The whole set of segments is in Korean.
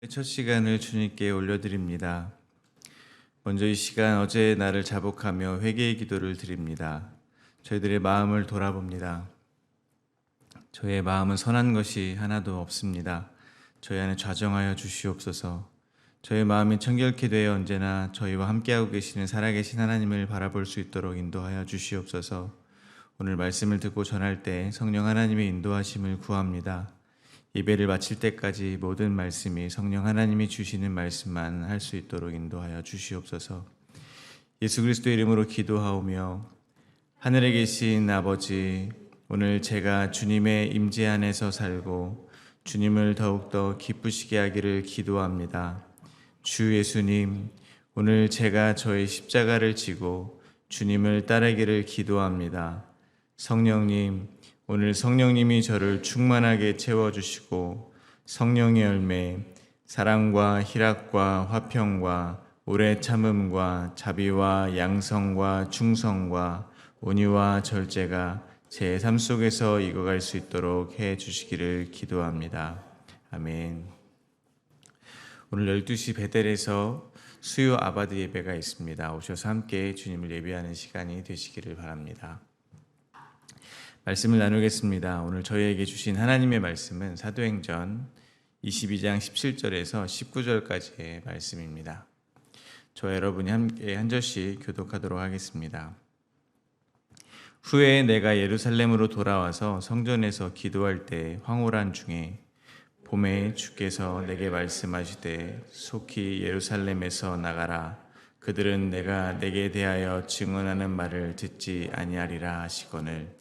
첫 시간을 주님께 올려드립니다. 먼저 이 시간 어제의 날을 자복하며 회개의 기도를 드립니다. 저희들의 마음을 돌아봅니다. 저의 마음은 선한 것이 하나도 없습니다. 저희 안에 좌정하여 주시옵소서. 저의 마음이 청결케 되어 언제나 저희와 함께하고 계시는 살아계신 하나님을 바라볼 수 있도록 인도하여 주시옵소서. 오늘 말씀을 듣고 전할 때 성령 하나님의 인도하심을 구합니다. 예배를 마칠 때까지 모든 말씀이 성령 하나님이 주시는 말씀만 할 수 있도록 인도하여 주시옵소서. 예수 그리스도의 이름으로 기도하오며, 하늘에 계신 아버지, 오늘 제가 주님의 임재 안에서 살고 주님을 더욱더 기쁘시게 하기를 기도합니다. 주 예수님, 오늘 제가 저의 십자가를 지고 주님을 따르기를 기도합니다. 성령님, 오늘 성령님이 저를 충만하게 채워주시고 성령의 열매, 사랑과 희락과 화평과 오래 참음과 자비와 양성과 충성과 온유와 절제가 제 삶 속에서 익어갈 수 있도록 해주시기를 기도합니다. 아멘. 오늘 12시 베델에서 수요 아바드 예배가 있습니다. 오셔서 함께 주님을 예배하는 시간이 되시기를 바랍니다. 말씀을 나누겠습니다. 오늘 저희에게 주신 하나님의 말씀은 사도행전 22장 17절에서 19절까지의 말씀입니다. 저와 여러분이 함께 한 절씩 교독하도록 하겠습니다. 후에 내가 예루살렘으로 돌아와서 성전에서 기도할 때 황홀한 중에 봄에 주께서 내게 말씀하시되 속히 예루살렘에서 나가라. 그들은 내가 내게 대하여 증언하는 말을 듣지 아니하리라 하시거늘,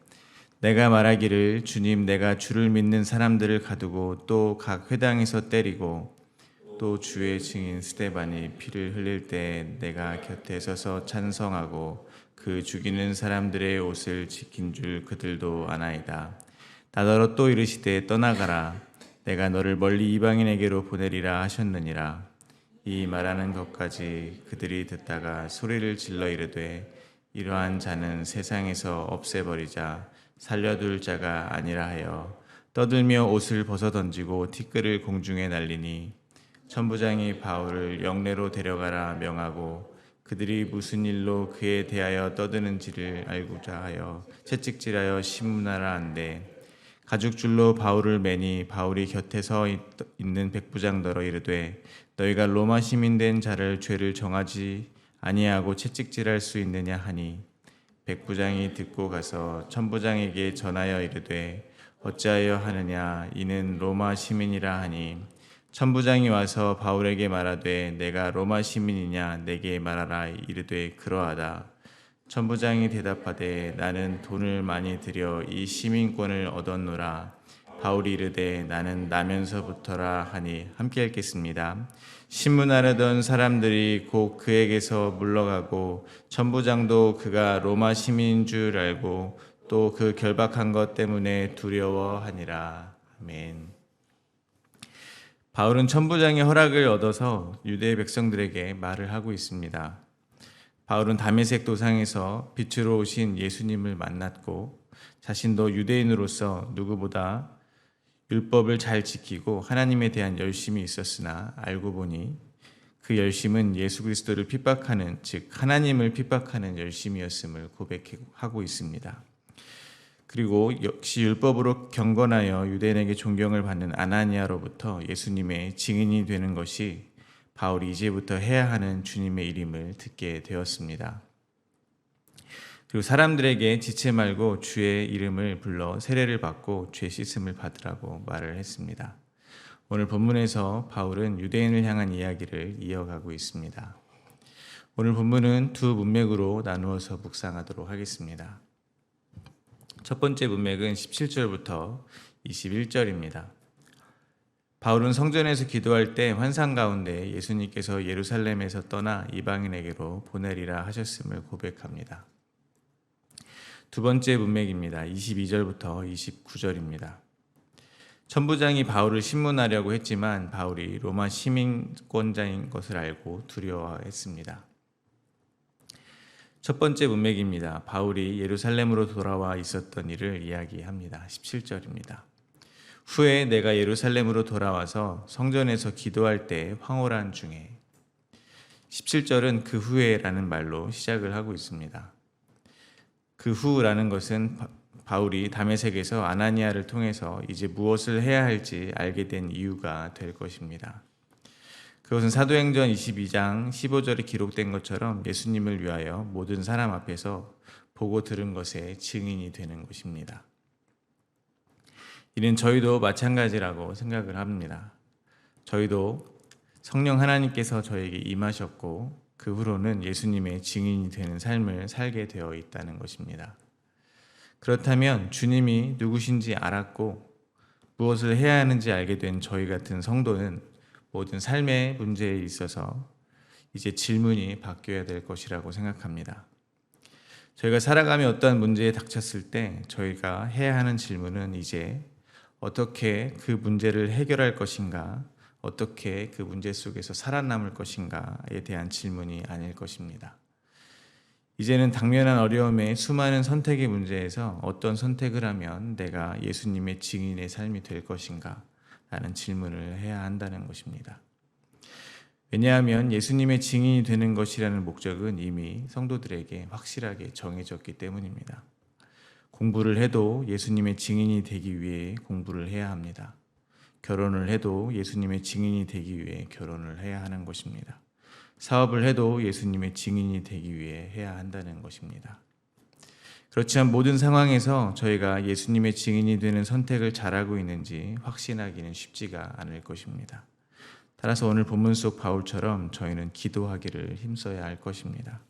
내가 말하기를 주님, 내가 주를 믿는 사람들을 가두고 또 각 회당에서 때리고 또 주의 증인 스데반이 피를 흘릴 때 내가 곁에 서서 찬성하고 그 죽이는 사람들의 옷을 지킨 줄 그들도 아나이다. 나더러 또 이르시되 떠나가라. 내가 너를 멀리 이방인에게로 보내리라 하셨느니라. 이 말하는 것까지 그들이 듣다가 소리를 질러 이르되 이러한 자는 세상에서 없애버리자. 살려둘 자가 아니라 하여 떠들며 옷을 벗어던지고 티끌을 공중에 날리니, 천부장이 바울을 영내로 데려가라 명하고 그들이 무슨 일로 그에 대하여 떠드는지를 알고자 하여 채찍질하여 신문하라 한대, 가죽줄로 바울을 매니 바울이 곁에 서 있는 백부장더러 이르되 너희가 로마 시민 된 자를 죄를 정하지 아니하고 채찍질할 수 있느냐 하니, 백부장이 듣고 가서 천부장에게 전하여 이르되 어찌하여 하느냐, 이는 로마 시민이라 하니, 천부장이 와서 바울에게 말하되 내가 로마 시민이냐 내게 말하라. 이르되 그러하다. 천부장이 대답하되 나는 돈을 많이 들여 이 시민권을 얻었노라. 바울이 이르되 나는 나면서부터라 하니, 함께 읽겠습니다. 신문하려던 사람들이 곧 그에게서 물러가고 천부장도 그가 로마 시민인 줄 알고 또 그 결박한 것 때문에 두려워하니라. 아멘. 바울은 천부장의 허락을 얻어서 유대 백성들에게 말을 하고 있습니다. 바울은 다메섹 도상에서 빛으로 오신 예수님을 만났고 자신도 유대인으로서 누구보다 율법을 잘 지키고 하나님에 대한 열심이 있었으나 알고 보니 그 열심은 예수 그리스도를 핍박하는, 즉 하나님을 핍박하는 열심이었음을 고백하고 있습니다. 그리고 역시 율법으로 경건하여 유대인에게 존경을 받는 아나니아로부터 예수님의 증인이 되는 것이 바울이 이제부터 해야 하는 주님의 일임을 듣게 되었습니다. 그리고 사람들에게 지체 말고 주의 이름을 불러 세례를 받고 죄 씻음을 받으라고 말을 했습니다. 오늘 본문에서 바울은 유대인을 향한 이야기를 이어가고 있습니다. 오늘 본문은 두 문맥으로 나누어서 묵상하도록 하겠습니다. 첫 번째 문맥은 17절부터 21절입니다. 바울은 성전에서 기도할 때 환상 가운데 예수님께서 예루살렘에서 떠나 이방인에게로 보내리라 하셨음을 고백합니다. 두 번째 문맥입니다. 22절부터 29절입니다. 천부장이 바울을 신문하려고 했지만 바울이 로마 시민권자인 것을 알고 두려워했습니다. 첫 번째 문맥입니다. 바울이 예루살렘으로 돌아와 있었던 일을 이야기합니다. 17절입니다. 후에 내가 예루살렘으로 돌아와서 성전에서 기도할 때 황홀한 중에 17절은 그 후에라는 말로 시작을 하고 있습니다. 그 후라는 것은 바울이 다메섹에서 아나니아를 통해서 이제 무엇을 해야 할지 알게 된 이유가 될 것입니다. 그것은 사도행전 22장 15절에 기록된 것처럼 예수님을 위하여 모든 사람 앞에서 보고 들은 것의 증인이 되는 것입니다. 이는 저희도 마찬가지라고 생각을 합니다. 저희도 성령 하나님께서 저에게 임하셨고 그 후로는 예수님의 증인이 되는 삶을 살게 되어 있다는 것입니다. 그렇다면 주님이 누구신지 알았고 무엇을 해야 하는지 알게 된 저희 같은 성도는 모든 삶의 문제에 있어서 이제 질문이 바뀌어야 될 것이라고 생각합니다. 저희가 살아가며 어떠한 문제에 닥쳤을 때 저희가 해야 하는 질문은 이제 어떻게 그 문제를 해결할 것인가, 어떻게 그 문제 속에서 살아남을 것인가에 대한 질문이 아닐 것입니다. 이제는 당면한 어려움의 수많은 선택의 문제에서 어떤 선택을 하면 내가 예수님의 증인의 삶이 될 것인가 라는 질문을 해야 한다는 것입니다. 왜냐하면 예수님의 증인이 되는 것이라는 목적은 이미 성도들에게 확실하게 정해졌기 때문입니다. 공부를 해도 예수님의 증인이 되기 위해 공부를 해야 합니다. 결혼을 해도 예수님의 증인이 되기 위해 결혼을 해야 하는 것입니다. 사업을 해도 예수님의 증인이 되기 위해 해야 한다는 것입니다. 그렇지만 모든 상황에서 저희가 예수님의 증인이 되는 선택을 잘하고 있는지 확신하기는 쉽지가 않을 것입니다. 따라서 오늘 본문 속 바울처럼 저희는 기도하기를 힘써야 할 것입니다.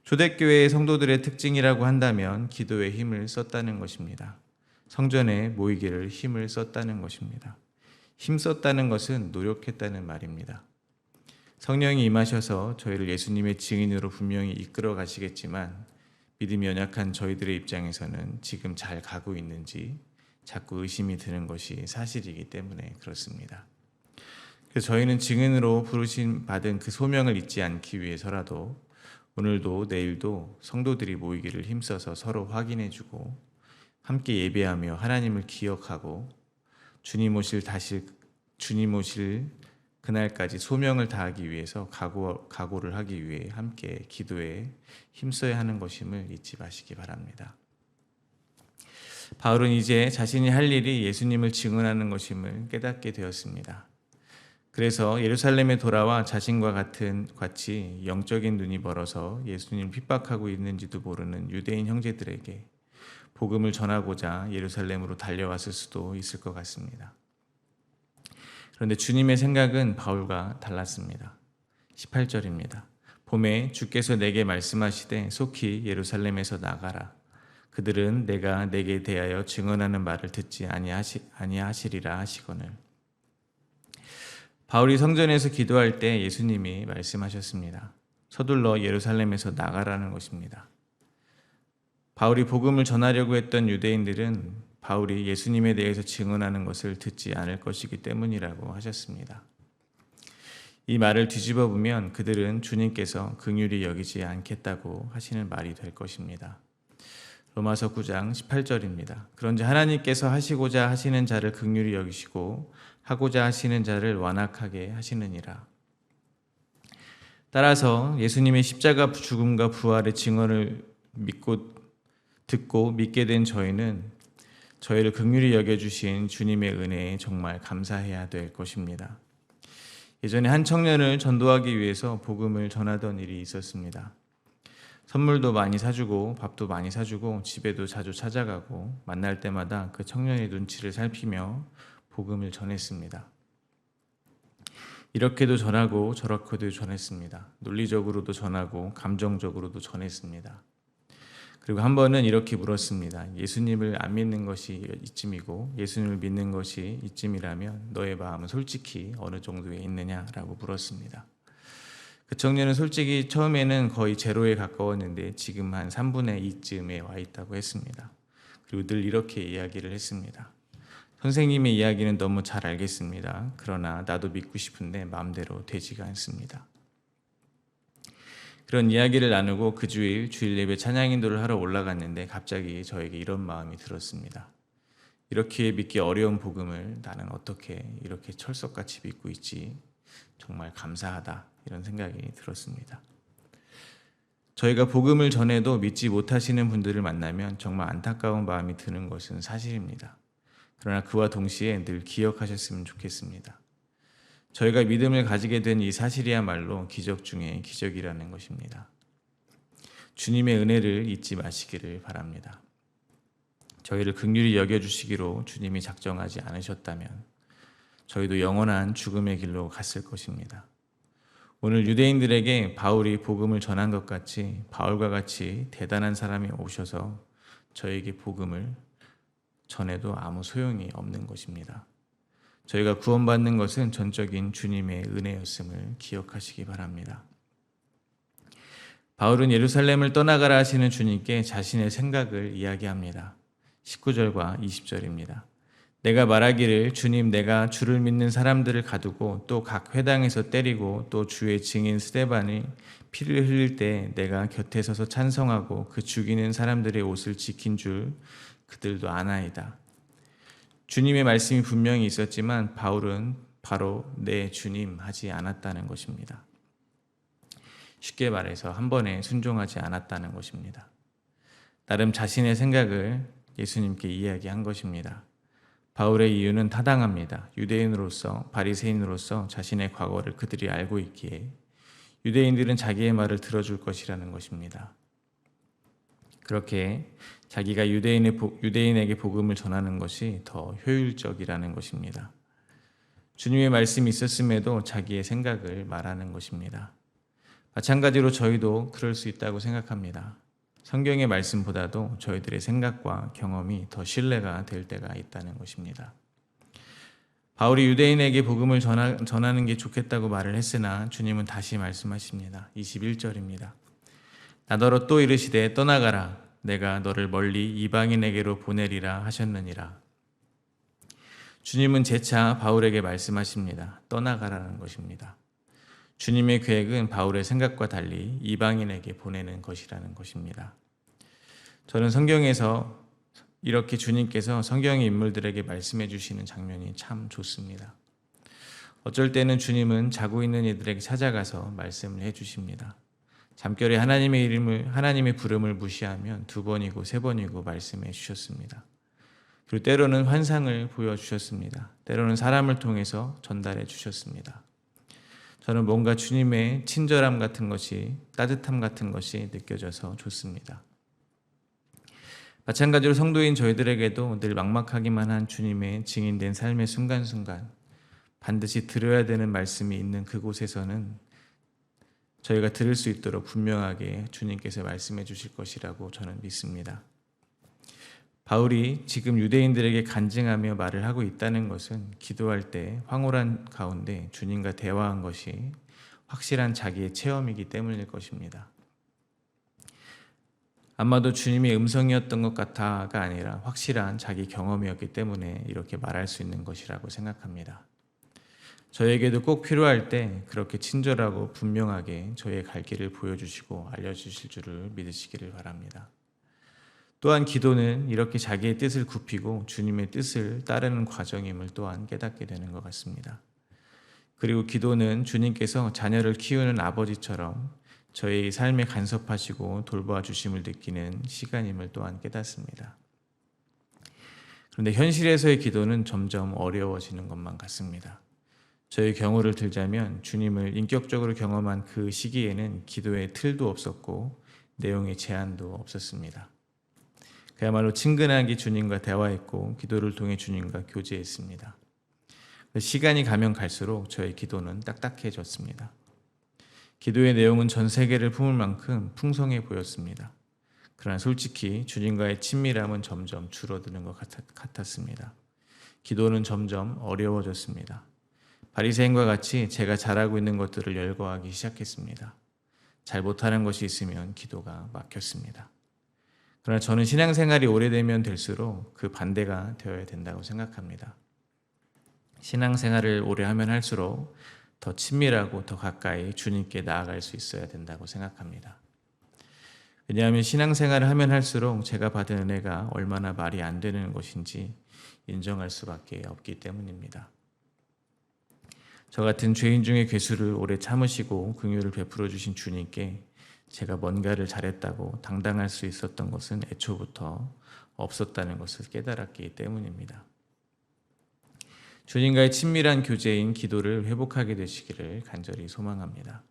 초대교회의 성도들의 특징이라고 한다면 기도에 힘을 썼다는 것입니다. 성전에 모이기를 힘을 썼다는 것입니다. 힘썼다는 것은 노력했다는 말입니다. 성령이 임하셔서 저희를 예수님의 증인으로 분명히 이끌어 가시겠지만 믿음이 연약한 저희들의 입장에서는 지금 잘 가고 있는지 자꾸 의심이 드는 것이 사실이기 때문에 그렇습니다. 그래서 저희는 증인으로 부르심 받은 그 소명을 잊지 않기 위해서라도 오늘도 내일도 성도들이 모이기를 힘써서 서로 확인해주고 함께 예배하며 하나님을 기억하고 주님 오실 그날까지 소명을 다하기 위해서 각오를 하기 위해 함께 기도에 힘써야 하는 것임을 잊지 마시기 바랍니다. 바울은 이제 자신이 할 일이 예수님을 증언하는 것임을 깨닫게 되었습니다. 그래서 예루살렘에 돌아와 자신과 같이 영적인 눈이 멀어서 예수님을 핍박하고 있는지도 모르는 유대인 형제들에게 복음을 전하고자 예루살렘으로 달려왔을 수도 있을 것 같습니다. 그런데 주님의 생각은 바울과 달랐습니다. 18절입니다. 봄에 주께서 내게 말씀하시되 속히 예루살렘에서 나가라. 그들은 내가 내게 대하여 증언하는 말을 듣지 아니하시리라 하시거늘. 바울이 성전에서 기도할 때 예수님이 말씀하셨습니다. 서둘러 예루살렘에서 나가라는 것입니다. 바울이 복음을 전하려고 했던 유대인들은 바울이 예수님에 대해서 증언하는 것을 듣지 않을 것이기 때문이라고 하셨습니다. 이 말을 뒤집어 보면 그들은 주님께서 긍휼히 여기지 않겠다고 하시는 말이 될 것입니다. 로마서 9장 18절입니다. 그런즉 하나님께서 하시고자 하시는 자를 긍휼히 여기시고 하고자 하시는 자를 완악하게 하시느니라. 따라서 예수님의 십자가 죽음과 부활의 증언을 듣고 믿게 된 저희는 저희를 긍휼히 여겨주신 주님의 은혜에 정말 감사해야 될 것입니다. 예전에 한 청년을 전도하기 위해서 복음을 전하던 일이 있었습니다. 선물도 많이 사주고 밥도 많이 사주고 집에도 자주 찾아가고 만날 때마다 그 청년의 눈치를 살피며 복음을 전했습니다. 이렇게도 전하고 저렇게도 전했습니다. 논리적으로도 전하고 감정적으로도 전했습니다. 그리고 한 번은 이렇게 물었습니다. 예수님을 안 믿는 것이 이쯤이고 예수님을 믿는 것이 이쯤이라면 너의 마음은 솔직히 어느 정도에 있느냐라고 물었습니다. 그 청년은 솔직히 처음에는 거의 제로에 가까웠는데 지금 한 3분의 2쯤에 와 있다고 했습니다. 그리고 늘 이렇게 이야기를 했습니다. 선생님의 이야기는 너무 잘 알겠습니다. 그러나 나도 믿고 싶은데 마음대로 되지가 않습니다. 그런 이야기를 나누고 그 주일 예배 찬양 인도를 하러 올라갔는데 갑자기 저에게 이런 마음이 들었습니다. 이렇게 믿기 어려운 복음을 나는 어떻게 이렇게 철석같이 믿고 있지? 정말 감사하다 이런 생각이 들었습니다. 저희가 복음을 전해도 믿지 못하시는 분들을 만나면 정말 안타까운 마음이 드는 것은 사실입니다. 그러나 그와 동시에 늘 기억하셨으면 좋겠습니다. 저희가 믿음을 가지게 된 이 사실이야말로 기적 중에 기적이라는 것입니다. 주님의 은혜를 잊지 마시기를 바랍니다. 저희를 긍휼히 여겨주시기로 주님이 작정하지 않으셨다면 저희도 영원한 죽음의 길로 갔을 것입니다. 오늘 유대인들에게 바울이 복음을 전한 것 같이 바울과 같이 대단한 사람이 오셔서 저에게 복음을 전해도 아무 소용이 없는 것입니다. 저희가 구원받는 것은 전적인 주님의 은혜였음을 기억하시기 바랍니다. 바울은 예루살렘을 떠나가라 하시는 주님께 자신의 생각을 이야기합니다. 19절과 20절입니다. 내가 말하기를 주님 내가 주를 믿는 사람들을 가두고 또 각 회당에서 때리고 또 주의 증인 스데반이 피를 흘릴 때 내가 곁에 서서 찬성하고 그 죽이는 사람들의 옷을 지킨 줄 그들도 아나이다. 주님의 말씀이 분명히 있었지만 바울은 바로 내 주님 하지 않았다는 것입니다. 쉽게 말해서 한 번에 순종하지 않았다는 것입니다. 나름 자신의 생각을 예수님께 이야기한 것입니다. 바울의 이유는 타당합니다. 유대인으로서 바리새인으로서 자신의 과거를 그들이 알고 있기에 유대인들은 자기의 말을 들어줄 것이라는 것입니다. 그렇게 자기가 유대인에게 복음을 전하는 것이 더 효율적이라는 것입니다. 주님의 말씀이 있었음에도 자기의 생각을 말하는 것입니다. 마찬가지로 저희도 그럴 수 있다고 생각합니다. 성경의 말씀보다도 저희들의 생각과 경험이 더 신뢰가 될 때가 있다는 것입니다. 바울이 유대인에게 복음을 전하는 게 좋겠다고 말을 했으나 주님은 다시 말씀하십니다. 21절입니다. 나더러 또 이르시되 떠나가라 내가 너를 멀리 이방인에게로 보내리라 하셨느니라. 주님은 재차 바울에게 말씀하십니다. 떠나가라는 것입니다. 주님의 계획은 바울의 생각과 달리 이방인에게 보내는 것이라는 것입니다. 저는 성경에서 이렇게 주님께서 성경의 인물들에게 말씀해 주시는 장면이 참 좋습니다. 어쩔 때는 주님은 자고 있는 이들에게 찾아가서 말씀을 해 주십니다. 잠결에 하나님의 부름을 무시하면 2번이고 3번이고 말씀해 주셨습니다. 그리고 때로는 환상을 보여주셨습니다. 때로는 사람을 통해서 전달해 주셨습니다. 저는 뭔가 주님의 친절함 같은 것이, 따뜻함 같은 것이 느껴져서 좋습니다. 마찬가지로 성도인 저희들에게도 늘 막막하기만 한 주님의 증인된 삶의 순간순간 반드시 들어야 되는 말씀이 있는 그곳에서는 저희가 들을 수 있도록 분명하게 주님께서 말씀해 주실 것이라고 저는 믿습니다. 바울이 지금 유대인들에게 간증하며 말을 하고 있다는 것은 기도할 때 황홀한 가운데 주님과 대화한 것이 확실한 자기의 체험이기 때문일 것입니다. 아마도 주님의 음성이었던 것 같아가 아니라 확실한 자기 경험이었기 때문에 이렇게 말할 수 있는 것이라고 생각합니다. 저에게도 꼭 필요할 때 그렇게 친절하고 분명하게 저의 갈 길을 보여주시고 알려주실 줄을 믿으시기를 바랍니다. 또한 기도는 이렇게 자기의 뜻을 굽히고 주님의 뜻을 따르는 과정임을 또한 깨닫게 되는 것 같습니다. 그리고 기도는 주님께서 자녀를 키우는 아버지처럼 저의 삶에 간섭하시고 돌보아 주심을 느끼는 시간임을 또한 깨닫습니다. 그런데 현실에서의 기도는 점점 어려워지는 것만 같습니다. 저의 경우를 들자면 주님을 인격적으로 경험한 그 시기에는 기도의 틀도 없었고 내용의 제한도 없었습니다. 그야말로 친근하게 주님과 대화했고 기도를 통해 주님과 교제했습니다. 시간이 가면 갈수록 저의 기도는 딱딱해졌습니다. 기도의 내용은 전 세계를 품을 만큼 풍성해 보였습니다. 그러나 솔직히 주님과의 친밀함은 점점 줄어드는 것 같았습니다. 기도는 점점 어려워졌습니다. 바리새인과 같이 제가 잘하고 있는 것들을 열거하기 시작했습니다. 잘 못하는 것이 있으면 기도가 막혔습니다. 그러나 저는 신앙생활이 오래되면 될수록 그 반대가 되어야 된다고 생각합니다. 신앙생활을 오래 하면 할수록 더 친밀하고 더 가까이 주님께 나아갈 수 있어야 된다고 생각합니다. 왜냐하면 신앙생활을 하면 할수록 제가 받은 은혜가 얼마나 말이 안 되는 것인지 인정할 수밖에 없기 때문입니다. 저 같은 죄인 중에 괴수를 오래 참으시고 긍휼을 베풀어 주신 주님께 제가 뭔가를 잘했다고 당당할 수 있었던 것은 애초부터 없었다는 것을 깨달았기 때문입니다. 주님과의 친밀한 교제인 기도를 회복하게 되시기를 간절히 소망합니다.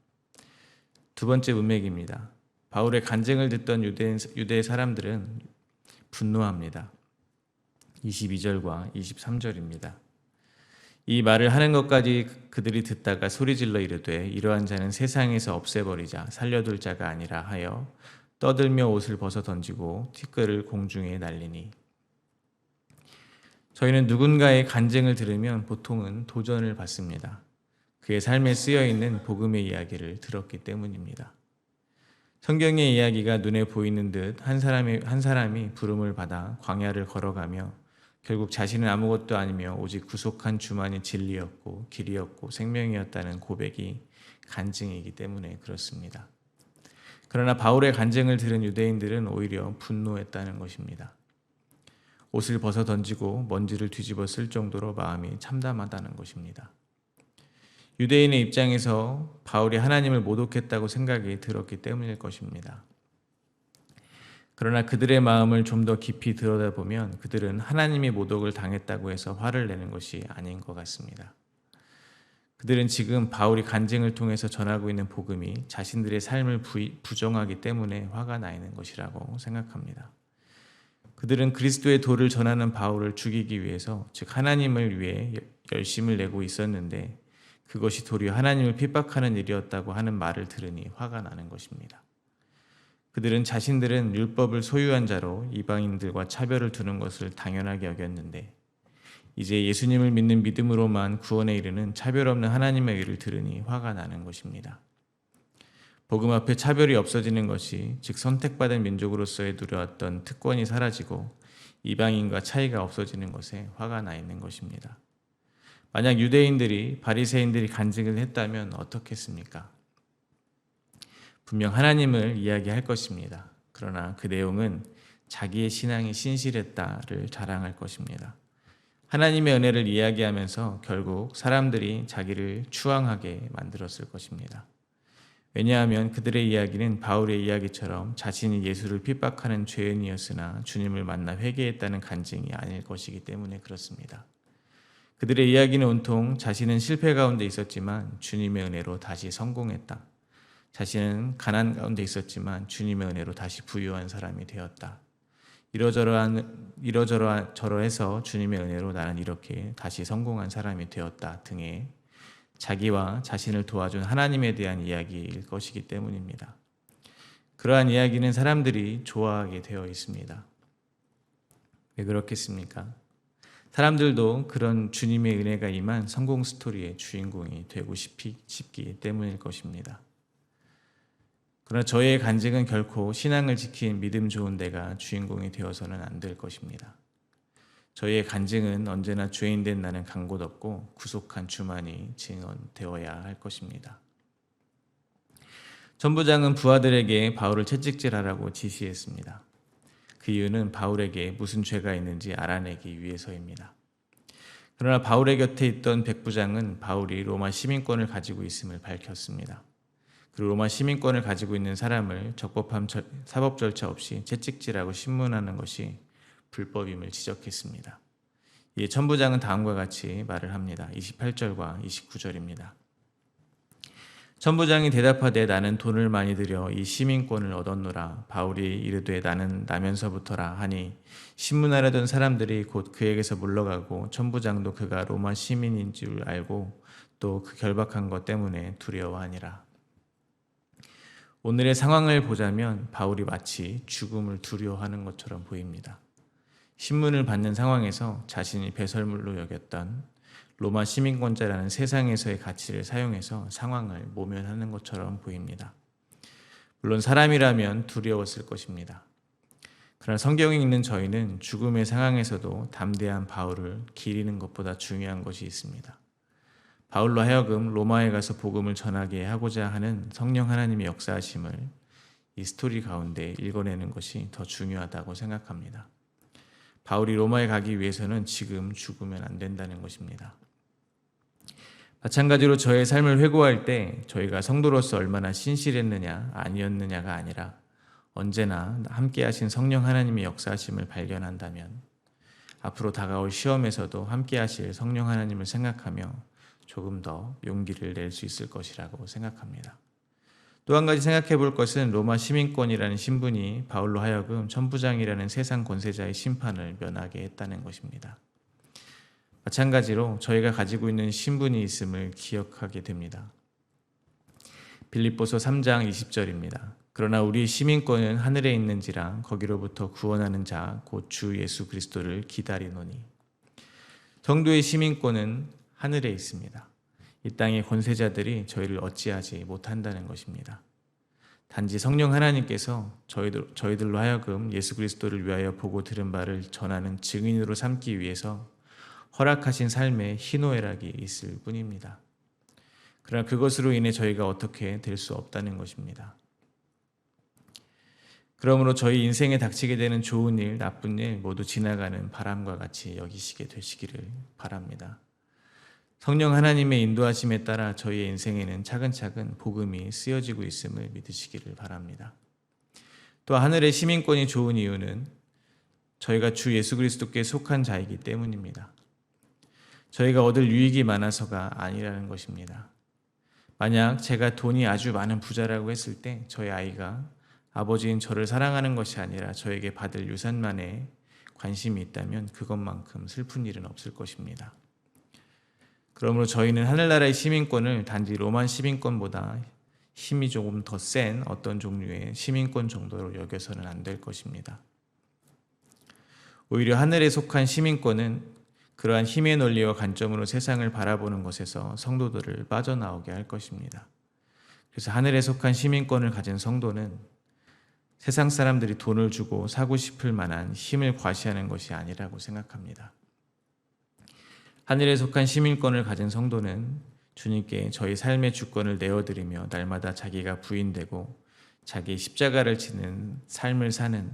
두 번째 문맥입니다. 바울의 간증을 듣던 유대 사람들은 분노합니다. 22절과 23절입니다. 이 말을 하는 것까지 그들이 듣다가 소리질러 이르되 이러한 자는 세상에서 없애버리자 살려둘 자가 아니라 하여 떠들며 옷을 벗어 던지고 티끌을 공중에 날리니. 저희는 누군가의 간증을 들으면 보통은 도전을 받습니다. 그의 삶에 쓰여있는 복음의 이야기를 들었기 때문입니다. 성경의 이야기가 눈에 보이는 듯 한 사람이 부름을 받아 광야를 걸어가며 결국 자신은 아무것도 아니며 오직 구속한 주만이 진리였고 길이었고 생명이었다는 고백이 간증이기 때문에 그렇습니다. 그러나 바울의 간증을 들은 유대인들은 오히려 분노했다는 것입니다. 옷을 벗어 던지고 먼지를 뒤집어 쓸 정도로 마음이 참담하다는 것입니다. 유대인의 입장에서 바울이 하나님을 모독했다고 생각이 들었기 때문일 것입니다. 그러나 그들의 마음을 좀 더 깊이 들여다보면 그들은 하나님이 모독을 당했다고 해서 화를 내는 것이 아닌 것 같습니다. 그들은 지금 바울이 간증을 통해서 전하고 있는 복음이 자신들의 삶을 부정하기 때문에 화가 나 있는 것이라고 생각합니다. 그들은 그리스도의 도를 전하는 바울을 죽이기 위해서, 즉 하나님을 위해 열심을 내고 있었는데 그것이 도리어 하나님을 핍박하는 일이었다고 하는 말을 들으니 화가 나는 것입니다. 그들은 자신들은 율법을 소유한 자로 이방인들과 차별을 두는 것을 당연하게 여겼는데 이제 예수님을 믿는 믿음으로만 구원에 이르는 차별 없는 하나님의 의를 들으니 화가 나는 것입니다. 복음 앞에 차별이 없어지는 것이, 즉 선택받은 민족으로서의 누려왔던 특권이 사라지고 이방인과 차이가 없어지는 것에 화가 나 있는 것입니다. 만약 유대인들이 바리새인들이 간증을 했다면 어떻겠습니까? 분명 하나님을 이야기할 것입니다. 그러나 그 내용은 자기의 신앙이 신실했다를 자랑할 것입니다. 하나님의 은혜를 이야기하면서 결국 사람들이 자기를 추앙하게 만들었을 것입니다. 왜냐하면 그들의 이야기는 바울의 이야기처럼 자신이 예수를 핍박하는 죄인이었으나 주님을 만나 회개했다는 간증이 아닐 것이기 때문에 그렇습니다. 그들의 이야기는 온통 자신은 실패 가운데 있었지만 주님의 은혜로 다시 성공했다. 자신은 가난 가운데 있었지만 주님의 은혜로 다시 부유한 사람이 되었다. 이러저러해서 주님의 은혜로 나는 이렇게 다시 성공한 사람이 되었다 등의 자기와 자신을 도와준 하나님에 대한 이야기일 것이기 때문입니다. 그러한 이야기는 사람들이 좋아하게 되어 있습니다. 왜 그렇겠습니까? 사람들도 그런 주님의 은혜가 임한 성공 스토리의 주인공이 되고 싶기 때문일 것입니다. 그러나 저의 간증은 결코 신앙을 지킨 믿음 좋은 내가 주인공이 되어서는 안 될 것입니다. 저희의 간증은 언제나 죄인된 나는 간 곳 없고 구속한 주만이 증언되어야 할 것입니다. 천부장은 부하들에게 바울을 채찍질하라고 지시했습니다. 그 이유는 바울에게 무슨 죄가 있는지 알아내기 위해서입니다. 그러나 바울의 곁에 있던 백부장은 바울이 로마 시민권을 가지고 있음을 밝혔습니다. 그리고 로마 시민권을 가지고 있는 사람을 적법한 사법 절차 없이 채찍질하고 신문하는 것이 불법임을 지적했습니다. 이에 천부장은 다음과 같이 말을 합니다. 28절과 29절입니다. 천부장이 대답하되 나는 돈을 많이 들여 이 시민권을 얻었노라. 바울이 이르되 나는 나면서부터라 하니 신문하려던 사람들이 곧 그에게서 물러가고 천부장도 그가 로마 시민인 줄 알고 또 그 결박한 것 때문에 두려워하니라. 오늘의 상황을 보자면 바울이 마치 죽음을 두려워하는 것처럼 보입니다. 신문을 받는 상황에서 자신이 배설물로 여겼던 로마 시민권자라는 세상에서의 가치를 사용해서 상황을 모면하는 것처럼 보입니다. 물론 사람이라면 두려웠을 것입니다. 그러나 성경에 읽는 저희는 죽음의 상황에서도 담대한 바울을 기리는 것보다 중요한 것이 있습니다. 바울로 하여금 로마에 가서 복음을 전하게 하고자 하는 성령 하나님의 역사하심을 이 스토리 가운데 읽어내는 것이 더 중요하다고 생각합니다. 바울이 로마에 가기 위해서는 지금 죽으면 안 된다는 것입니다. 마찬가지로 저의 삶을 회고할 때 저희가 성도로서 얼마나 신실했느냐 아니었느냐가 아니라 언제나 함께 하신 성령 하나님의 역사하심을 발견한다면 앞으로 다가올 시험에서도 함께 하실 성령 하나님을 생각하며 조금 더 용기를 낼 수 있을 것이라고 생각합니다. 또 한 가지 생각해 볼 것은 로마 시민권이라는 신분이 바울로 하여금 천부장이라는 세상 권세자의 심판을 면하게 했다는 것입니다. 마찬가지로 저희가 가지고 있는 신분이 있음을 기억하게 됩니다. 빌립보서 3장 20절입니다. 그러나 우리 시민권은 하늘에 있는지라 거기로부터 구원하는 자 곧 주 예수 그리스도를 기다리노니. 성도의 시민권은 하늘에 있습니다. 이 땅의 권세자들이 저희를 어찌하지 못한다는 것입니다. 단지 성령 하나님께서 저희들로 하여금 예수 그리스도를 위하여 보고 들은 바를 전하는 증인으로 삼기 위해서 허락하신 삶의 희노애락이 있을 뿐입니다. 그러나 그것으로 인해 저희가 어떻게 될 수 없다는 것입니다. 그러므로 저희 인생에 닥치게 되는 좋은 일, 나쁜 일 모두 지나가는 바람과 같이 여기시게 되시기를 바랍니다. 성령 하나님의 인도하심에 따라 저희의 인생에는 차근차근 복음이 쓰여지고 있음을 믿으시기를 바랍니다. 또 하늘의 시민권이 좋은 이유는 저희가 주 예수 그리스도께 속한 자이기 때문입니다. 저희가 얻을 유익이 많아서가 아니라는 것입니다. 만약 제가 돈이 아주 많은 부자라고 했을 때 저희 아이가 아버지인 저를 사랑하는 것이 아니라 저에게 받을 유산만에 관심이 있다면 그것만큼 슬픈 일은 없을 것입니다. 그러므로 저희는 하늘나라의 시민권을 단지 로만 시민권보다 힘이 조금 더 센 어떤 종류의 시민권 정도로 여겨서는 안 될 것입니다. 오히려 하늘에 속한 시민권은 그러한 힘의 논리와 관점으로 세상을 바라보는 것에서 성도들을 빠져나오게 할 것입니다. 그래서 하늘에 속한 시민권을 가진 성도는 세상 사람들이 돈을 주고 사고 싶을 만한 힘을 과시하는 것이 아니라고 생각합니다. 하늘에 속한 시민권을 가진 성도는 주님께 저희 삶의 주권을 내어드리며 날마다 자기가 부인되고 자기 십자가를 지는 삶을 사는,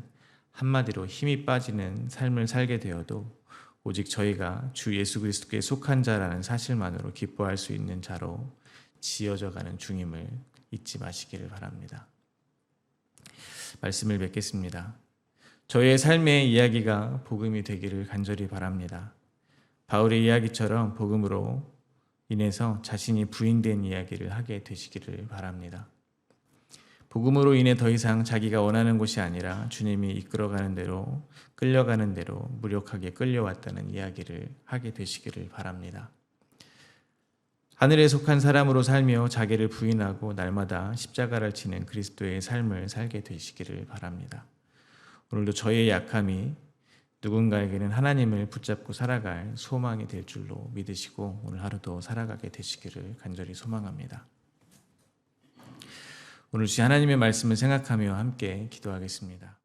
한마디로 힘이 빠지는 삶을 살게 되어도 오직 저희가 주 예수 그리스도께 속한 자라는 사실만으로 기뻐할 수 있는 자로 지어져 가는 중임을 잊지 마시기를 바랍니다. 말씀을 맺겠습니다. 저의 삶의 이야기가 복음이 되기를 간절히 바랍니다. 바울의 이야기처럼 복음으로 인해서 자신이 부인된 이야기를 하게 되시기를 바랍니다. 복음으로 인해 더 이상 자기가 원하는 것이 아니라 주님이 이끌어가는 대로, 끌려가는 대로 무력하게 끌려왔다는 이야기를 하게 되시기를 바랍니다. 하늘에 속한 사람으로 살며 자기를 부인하고 날마다 십자가를 지는 그리스도의 삶을 살게 되시기를 바랍니다. 오늘도 저의 약함이 누군가에게는 하나님을 붙잡고 살아갈 소망이 될 줄로 믿으시고 오늘 하루도 살아가게 되시기를 간절히 소망합니다. 오늘 주신 하나님의 말씀을 생각하며 함께 기도하겠습니다.